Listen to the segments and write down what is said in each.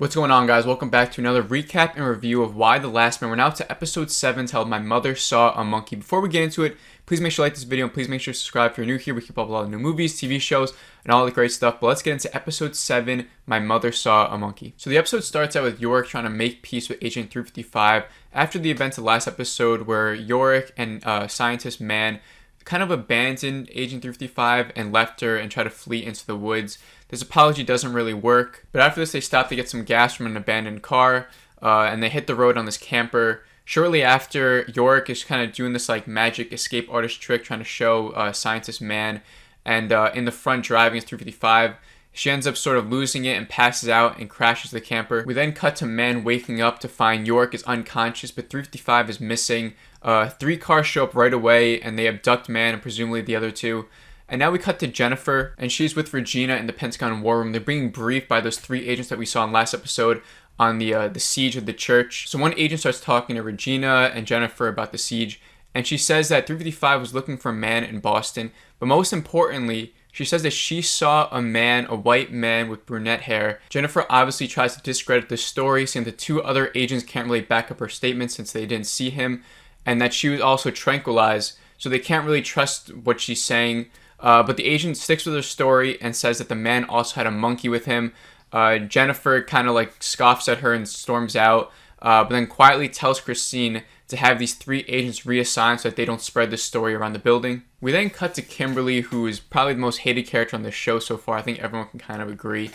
What's going on, guys? Welcome back to another recap and review of Y: The Last Man. We're now to episode 7 titled My Mother Saw a Monkey. Before we get into it, please make sure you like this video and please make sure to subscribe if you're new here. We keep up a lot of new movies, TV shows, and all the great stuff. But let's get into episode 7, My Mother Saw a Monkey. So the episode starts out with Yorick trying to make peace with Agent 355 after the events of the last episode where Yorick and scientist Man kind of abandoned Agent 355 and left her and tried to flee into the woods. This apology doesn't really work, but after this they stop to get some gas from an abandoned car, and they hit the road on this camper. Shortly after, Yorick is kind of doing this like magic escape artist trick, trying to show scientist Man, and in the front driving is 355. She ends up sort of losing it and passes out and crashes the camper. We then cut to Man waking up to find Yorick is unconscious, but 355 is missing. 3 cars show up right away, and they abduct Man and presumably the other 2. And now we cut to Jennifer, and she's with Regina in the Pentagon War Room. They're being briefed by those 3 agents that we saw in last episode on the siege of the church. So one agent starts talking to Regina and Jennifer about the siege, and she says that 355 was looking for a man in Boston, but most importantly, she says that she saw a man, a white man with brunette hair. Jennifer obviously tries to discredit the story, saying the 2 other agents can't really back up her statement since they didn't see him, and that she was also tranquilized, so they can't really trust what she's saying. But the agent sticks with her story and says that the man also had a monkey with him. Jennifer kind of like scoffs at her and storms out, but then quietly tells Christine to have these 3 agents reassigned so that they don't spread the story around the building. We then cut to Kimberly, who is probably the most hated character on the show so far. I think everyone can kind of agree.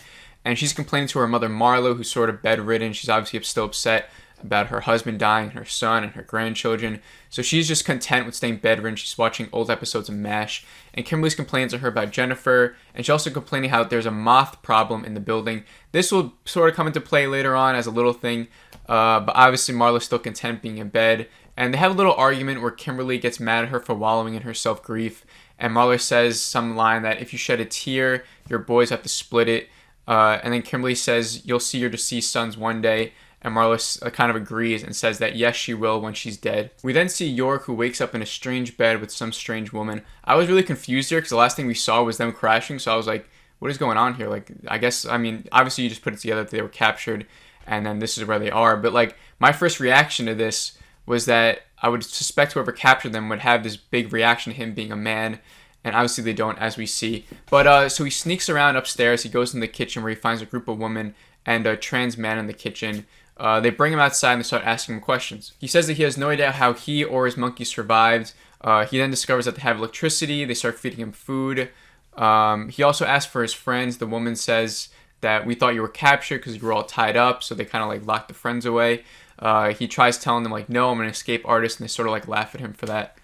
And she's complaining to her mother Marla, who's sort of bedridden. She's obviously still upset about her husband dying, her son, and her grandchildren. So she's just content with staying bedridden. She's watching old episodes of MASH. And Kimberly's complaining to her about Jennifer. And she's also complaining how there's a moth problem in the building. This will sort of come into play later on as a little thing. But obviously Marla's still content being in bed. And they have a little argument where Kimberly gets mad at her for wallowing in her self-grief. And Marla says some line that if you shed a tear, your boys have to split it. And then Kimberly says, you'll see your deceased sons one day. And Marla kind of agrees and says that yes, she will when she's dead. We then see Yorick, who wakes up in a strange bed with some strange woman. I was really confused here because the last thing we saw was them crashing. So I was like, what is going on here? Like, I mean, obviously you just put it together that they were captured and then this is where they are. But like, my first reaction to this was that I would suspect whoever captured them would have this big reaction to him being a man. And obviously they don't, as we see. But so he sneaks around upstairs. He goes in the kitchen where he finds a group of women and a trans man in the kitchen. They bring him outside and they start asking him questions. He says that he has no idea how he or his monkey survived. He then discovers that they have electricity. They start feeding him food. He also asks for his friends. The woman says that we thought you were captured because you were all tied up. So they kind of like lock the friends away. He tries telling them like, no, I'm an escape artist. And they sort of like laugh at him for that.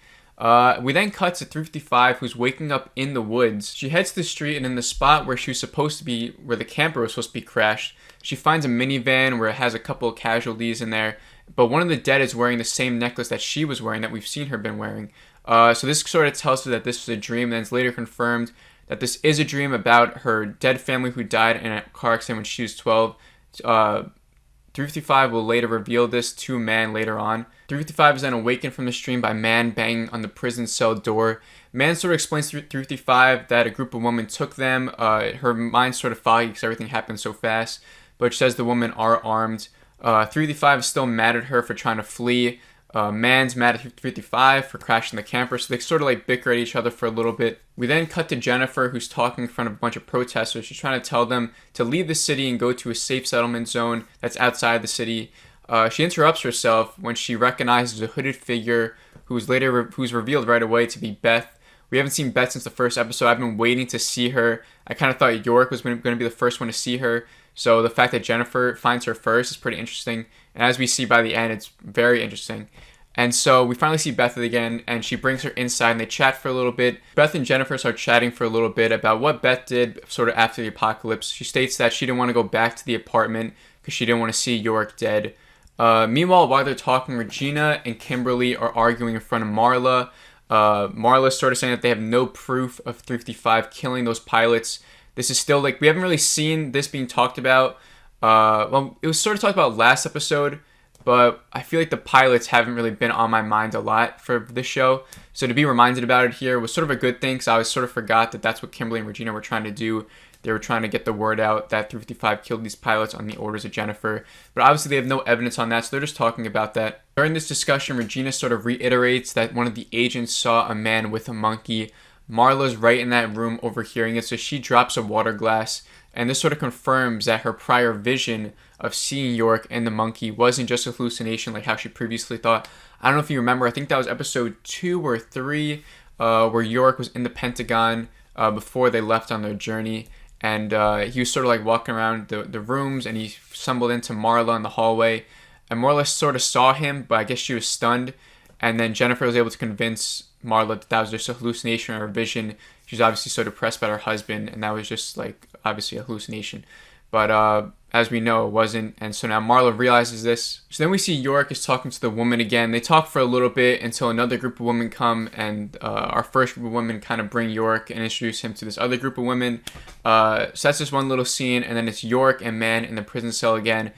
We then cut to 355, who's waking up in the woods. She heads to the street, and in the spot where she was supposed to be, where the camper was supposed to be crashed, she finds a minivan where it has a couple of casualties in there, but one of the dead is wearing the same necklace that she was wearing, that we've seen her been wearing. So this sort of tells her that this was a dream, and it's later confirmed that this is a dream about her dead family who died in a car accident when she was 12. 355 will later reveal this to Man later on. 355 is then awakened from this dream by Man banging on the prison cell door. Man sort of explains to 355 that a group of women took them. Her mind's sort of foggy because everything happened so fast, but she says the women are armed. 355 is still mad at her for trying to flee. Man's mad at 355 for crashing the camper, so they sort of like bicker at each other for a little bit. We then cut to Jennifer, who's talking in front of a bunch of protesters. She's trying to tell them to leave the city and go to a safe settlement zone that's outside the city. She interrupts herself when she recognizes a hooded figure who's revealed right away to be Beth. We haven't seen Beth since the first episode. I've been waiting to see her. I kind of thought Yorick was going to be the first one to see her. So the fact that Jennifer finds her first is pretty interesting. And as we see by the end, it's very interesting. And so we finally see Beth again, and she brings her inside, and they chat for a little bit. Beth and Jennifer start chatting for a little bit about what Beth did sort of after the apocalypse. She states that she didn't want to go back to the apartment because she didn't want to see Yorick dead. Meanwhile, while they're talking, Regina and Kimberly are arguing in front of Marla. Marla's sort of saying that they have no proof of 355 killing those pilots. This is still like, we haven't really seen this being talked about. Well, it was sort of talked about last episode, but I feel like the pilots haven't really been on my mind a lot for this show. So to be reminded about it here was sort of a good thing, because I sort of forgot that that's what Kimberly and Regina were trying to do. they were trying to get the word out that 355 killed these pilots on the orders of Jennifer. But obviously they have no evidence on that, so they're just talking about that. During this discussion, Regina sort of reiterates that one of the agents saw a man with a monkey. Marla's right in that room overhearing it, so she drops a water glass, and this sort of confirms that her prior vision of seeing York and the monkey wasn't just a hallucination like how she previously thought. I don't know if you remember, I think that was episode 2 or 3, where York was in the Pentagon before they left on their journey, and he was sort of like walking around the rooms, and he stumbled into Marla in the hallway, and Marla sort of saw him, but I guess she was stunned, and then Jennifer was able to convince Marla that was just a hallucination or a vision. She was obviously so depressed about her husband, and that was just like obviously a hallucination. But as we know, it wasn't. And so now Marla realizes this. So then we see York is talking to the woman again. They talk for a little bit until another group of women come, and our first group of women kind of bring York and introduce him to this other group of women. So that's just one little scene, and then it's York and Man in the prison cell again.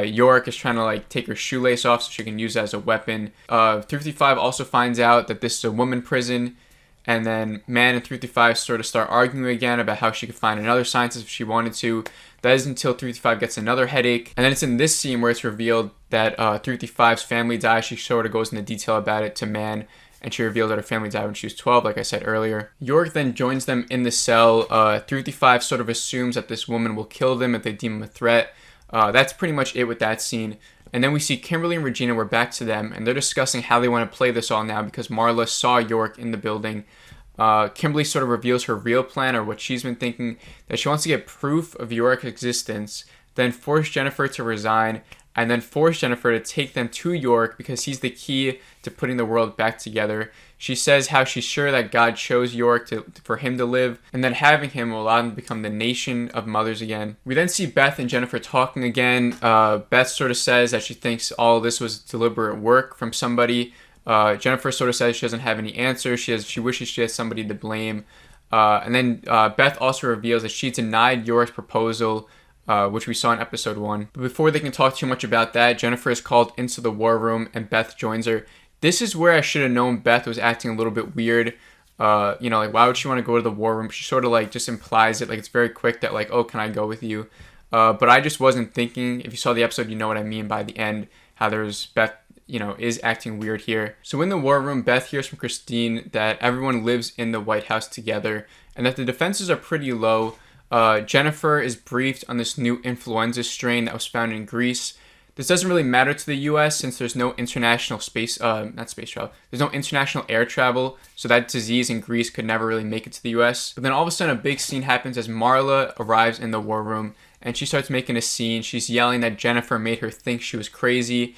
York is trying to like take her shoelace off so she can use it as a weapon. 355 also finds out that this is a woman prison, and then Man and 355 sort of start arguing again about how she could find another scientist if she wanted to. That is until 355 gets another headache, and then it's in this scene where it's revealed that 355's family died. She sort of goes into detail about it to Man, and she reveals that her family died when she was 12, like I said earlier. York then joins them in the cell. 355 sort of assumes that this woman will kill them if they deem him a threat. That's pretty much it with that scene. And then we see Kimberly and Regina, we're back to them, and they're discussing how they want to play this all now because Marla saw York in the building. Kimberly sort of reveals her real plan, or what she's been thinking, that she wants to get proof of York's existence, then force Jennifer to resign, and then force Jennifer to take them to York because he's the key to putting the world back together. She says how she's sure that God chose York for him to live, and then having him will allow them to become the nation of mothers again. We then see Beth and Jennifer talking again. Beth sort of says that she thinks all of this was deliberate work from somebody. Jennifer sort of says she doesn't have any answers. She wishes she had somebody to blame. And then Beth also reveals that she denied York's proposal, which we saw in episode 1. But before they can talk too much about that, Jennifer is called into the war room and Beth joins her. This is where I should have known Beth was acting a little bit weird. Like why would she want to go to the war room? She sort of like just implies it, like it's very quick that like, oh, can I go with you? But I just wasn't thinking. If you saw the episode, you know what I mean by the end, how there's Beth, is acting weird here. So in the war room, Beth hears from Christine that everyone lives in the White House together and that the defenses are pretty low. Jennifer is briefed on this new influenza strain that was found in Greece. This doesn't really matter to the U.S. since there's no international there's no international air travel, so that disease in Greece could never really make it to the U.S. But then all of a sudden a big scene happens as Marla arrives in the war room, and she starts making a scene. She's yelling that Jennifer made her think she was crazy.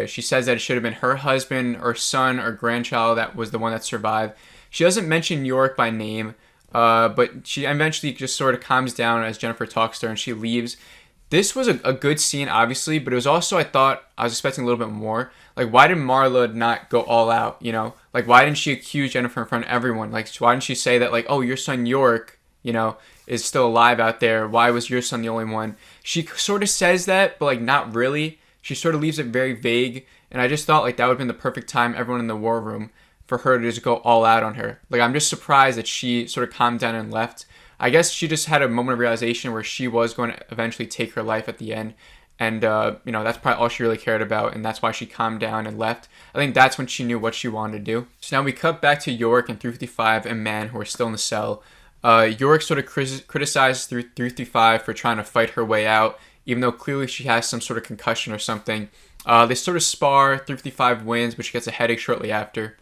She says that it should have been her husband or son or grandchild that was the one that survived. She doesn't mention York by name, but she eventually just sort of calms down as Jennifer talks to her and she leaves. This was a good scene, obviously, but it was also, I thought, I was expecting a little bit more. Like, why did Marla not go all out, Like, why didn't she accuse Jennifer in front of everyone? Like, why didn't she say that, like, oh, your son York, is still alive out there. Why was your son the only one? She sort of says that, but, like, not really. She sort of leaves it very vague, and I just thought, like, that would have been the perfect time, everyone in the war room, for her to just go all out on her. Like, I'm just surprised that she sort of calmed down and left. I guess she just had a moment of realization where she was going to eventually take her life at the end. And, that's probably all she really cared about. And that's why she calmed down and left. I think that's when she knew what she wanted to do. So now we cut back to York and 355 and Man, who are still in the cell. York sort of criticizes 355 for trying to fight her way out, even though clearly she has some sort of concussion or something. They sort of spar. 355 wins, but she gets a headache shortly after.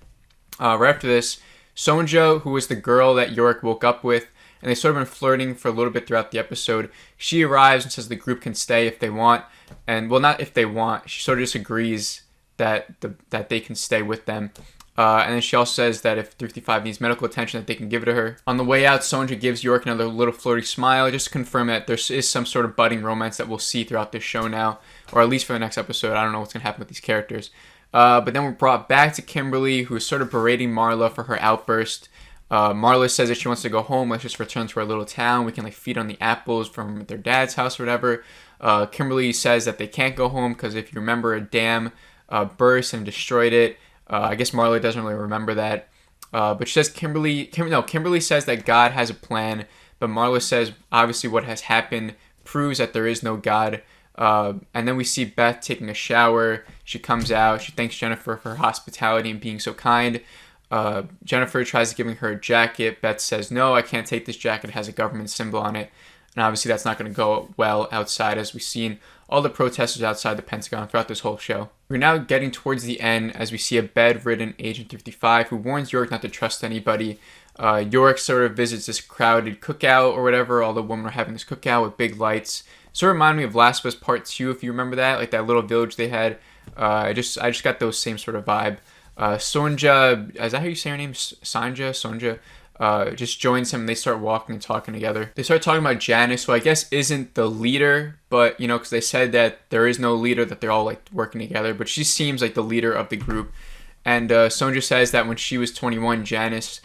Right after this, Sonja, who was the girl that York woke up with, and they sort of been flirting for a little bit throughout the episode. She arrives and says the group can stay if they want. And, well, not if they want. She sort of just agrees that they can stay with them. And then she also says that if 355 needs medical attention, that they can give it to her. On the way out, Sonja gives York another little flirty smile, just to confirm that there is some sort of budding romance that we'll see throughout this show now. Or at least for the next episode. I don't know what's going to happen with these characters. But then we're brought back to Kimberly, who is sort of berating Marla for her outburst. Marla says that she wants to go home. Let's just return to our little town. We can feed on the apples from their dad's house or whatever. Kimberly says that they can't go home because if you remember, a dam burst and destroyed it. I guess Marla doesn't really remember that. But she says Kimberly says that God has a plan, But Marla says, obviously, what has happened proves that there is no God. And then we see Beth taking a shower. She comes out. She thanks Jennifer for her hospitality and being so kind. Jennifer tries giving her a jacket. Beth says, no, I can't take this jacket. It has a government symbol on it. And obviously that's not going to go well outside, as we've seen all the protesters outside the Pentagon throughout this whole show. We're now getting towards the end as we see a bedridden Agent 355 who warns York not to trust anybody. York sort of visits this crowded cookout or whatever. All the women are having this cookout with big lights. Sort of remind me of Last of Us Part 2, if you remember that, like that little village they had. I just got those same sort of vibe. Sonja, is that how you say her name? Sonja, just joins him and they start walking and talking together. They start talking about Janice, who I guess isn't the leader, but, you know, because they said that there is no leader, that they're all, like, working together, but she seems like the leader of the group. And Sonja says that when she was 21, Janice,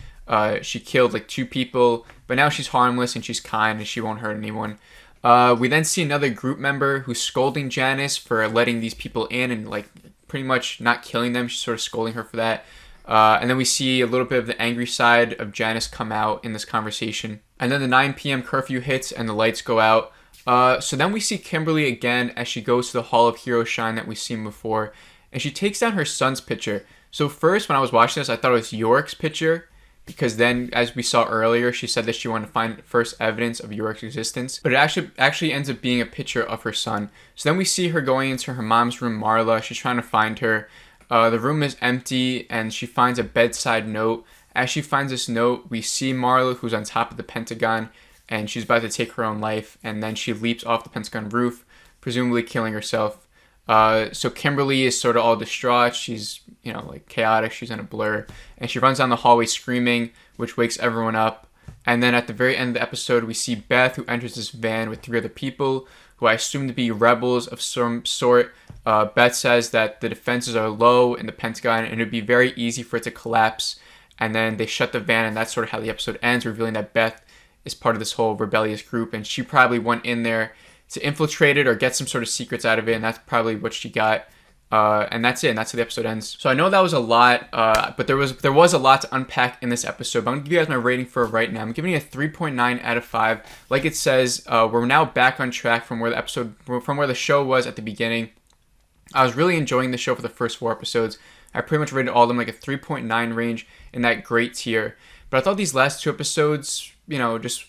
she killed, like, 2 people, but now she's harmless and she's kind and she won't hurt anyone. We then see another group member who's scolding Janice for letting these people in and, like, pretty much not killing them. She's sort of scolding her for that. And then we see a little bit of the angry side of Janice come out in this conversation. And then the 9 p.m. curfew hits and the lights go out. So then we see Kimberly again as she goes to the Hall of Hero Shine that we've seen before. And she takes down her son's picture. So first, when I was watching this, I thought it was York's picture. Because then, as we saw earlier, she said that she wanted to find first evidence of York's existence. But it actually ends up being a picture of her son. So then we see her going into her mom's room, Marla. She's trying to find her. The room is empty, and she finds a bedside note. As she finds this note, we see Marla, who's on top of the Pentagon, and she's about to take her own life. And then she leaps off the Pentagon roof, presumably killing herself. So Kimberly is sort of all distraught. She's, you know, like chaotic. She's in a blur. And she runs down the hallway screaming, which wakes everyone up. And then at the very end of the episode, we see Beth, who enters this van with 3 other people, who I assume to be rebels of some sort. Beth says that the defenses are low in the Pentagon, and it would be very easy for it to collapse. And then they shut the van, and that's sort of how the episode ends, revealing that Beth is part of this whole rebellious group, and she probably went in there to infiltrate it or get some sort of secrets out of it, and that's probably what she got. And that's it, and that's how the episode ends. So I know that was a lot, but there was a lot to unpack in this episode. But I'm going to give you guys my rating for it right now. I'm giving it a 3.9 out of 5. Like it says, we're now back on track from where the show was at the beginning. I was really enjoying the show for the first 4 episodes. I pretty much rated all of them like a 3.9 range in that great tier. But I thought these last 2 episodes, you know, just,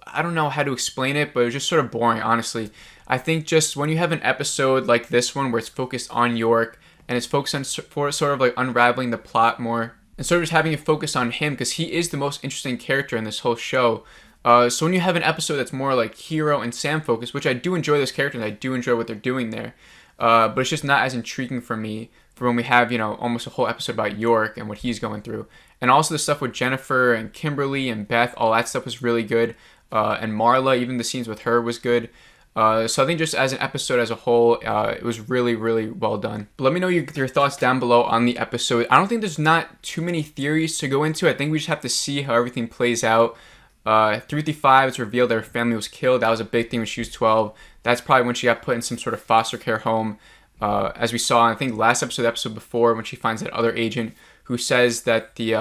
I don't know how to explain it, but it was just sort of boring, honestly. I think just when you have an episode like this one where it's focused on York and it's focused on sort of like unraveling the plot more and sort of just having it focus on him, because he is the most interesting character in this whole show. So when you have an episode that's more like Hero and Sam focused, which I do enjoy those characters and I do enjoy what they're doing there, but it's just not as intriguing for me for when we have, you know, almost a whole episode about York and what he's going through. And also the stuff with Jennifer and Kimberly and Beth, all that stuff was really good. And Marla, even the scenes with her was good. So I think just as an episode as a whole, it was really, really well done. But let me know your thoughts down below on the episode. I don't think there's not too many theories to go into. I think we just have to see how everything plays out. 355, it's revealed that her family was killed. That was a big thing when she was 12. That's probably when she got put in some sort of foster care home. As we saw, I think last episode, the episode before, when she finds that other agent who says that the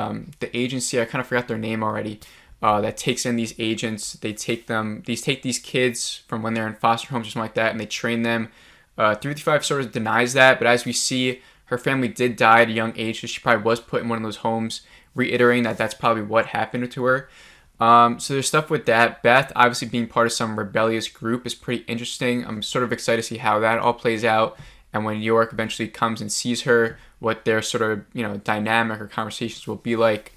agency, I kind of forgot their name already, that takes in these agents, they take these kids from when they're in foster homes or something like that, and they train them. 355 sort of denies that, but as we see, her family did die at a young age, so she probably was put in one of those homes, reiterating that that's probably what happened to her. So there's stuff with that. Beth, obviously being part of some rebellious group, is pretty interesting. I'm sort of excited to see how that all plays out, and when York eventually comes and sees her, what their sort of, you know, dynamic or conversations will be like.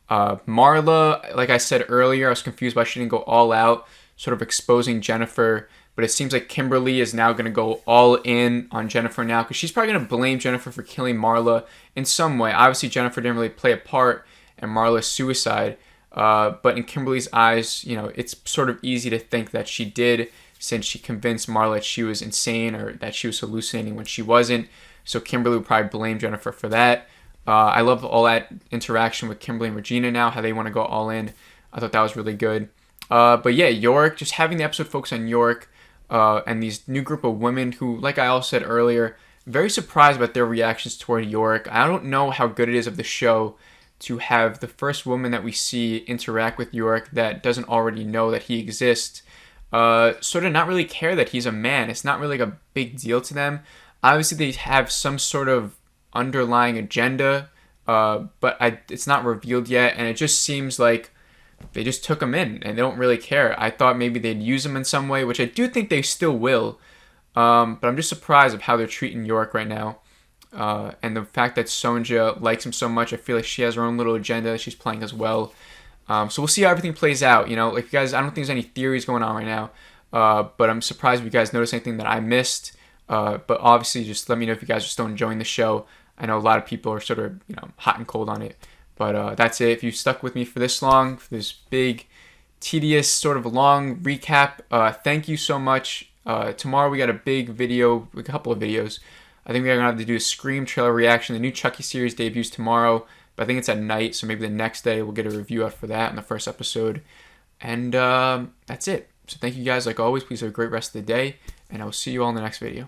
Marla, like I said earlier, I was confused why she didn't go all out, sort of exposing Jennifer, but it seems like Kimberly is now going to go all in on Jennifer now, because she's probably going to blame Jennifer for killing Marla in some way. Obviously, Jennifer didn't really play a part in Marla's suicide, but in Kimberly's eyes, you know, it's sort of easy to think that she did, since she convinced Marla that she was insane or that she was hallucinating when she wasn't. So Kimberly would probably blame Jennifer for that. I love all that interaction with Kimberly and Regina now, how they want to go all in. I thought that was really good. But yeah, York, just having the episode focus on York and these new group of women who, like I also said earlier, very surprised about their reactions toward York. I don't know how good it is of the show to have the first woman that we see interact with York that doesn't already know that he exists, sort of not really care that he's a man. It's not really like a big deal to them. Obviously, they have some sort of underlying agenda, but it's not revealed yet, and it just seems like they just took him in and they don't really care. I thought maybe they'd use him in some way, which I do think they still will. But I'm just surprised of how they're treating York right now. And the fact that Sonja likes him so much, I feel like she has her own little agenda that she's playing as well. So we'll see how everything plays out. You know, like, you guys, I don't think there's any theories going on right now. But I'm surprised if you guys notice anything that I missed. But obviously, just let me know if you guys are still enjoying the show. I know a lot of people are sort of, hot and cold on it. But that's it. If you stuck with me for this long, for this big, tedious, sort of long recap, thank you so much. Tomorrow we got a big video, a couple of videos. I think we're going to have to do a Scream trailer reaction. The new Chucky series debuts tomorrow, but I think it's at night, so maybe the next day we'll get a review out for that in the first episode. And that's it. So thank you guys, like always. Please have a great rest of the day, and I will see you all in the next video.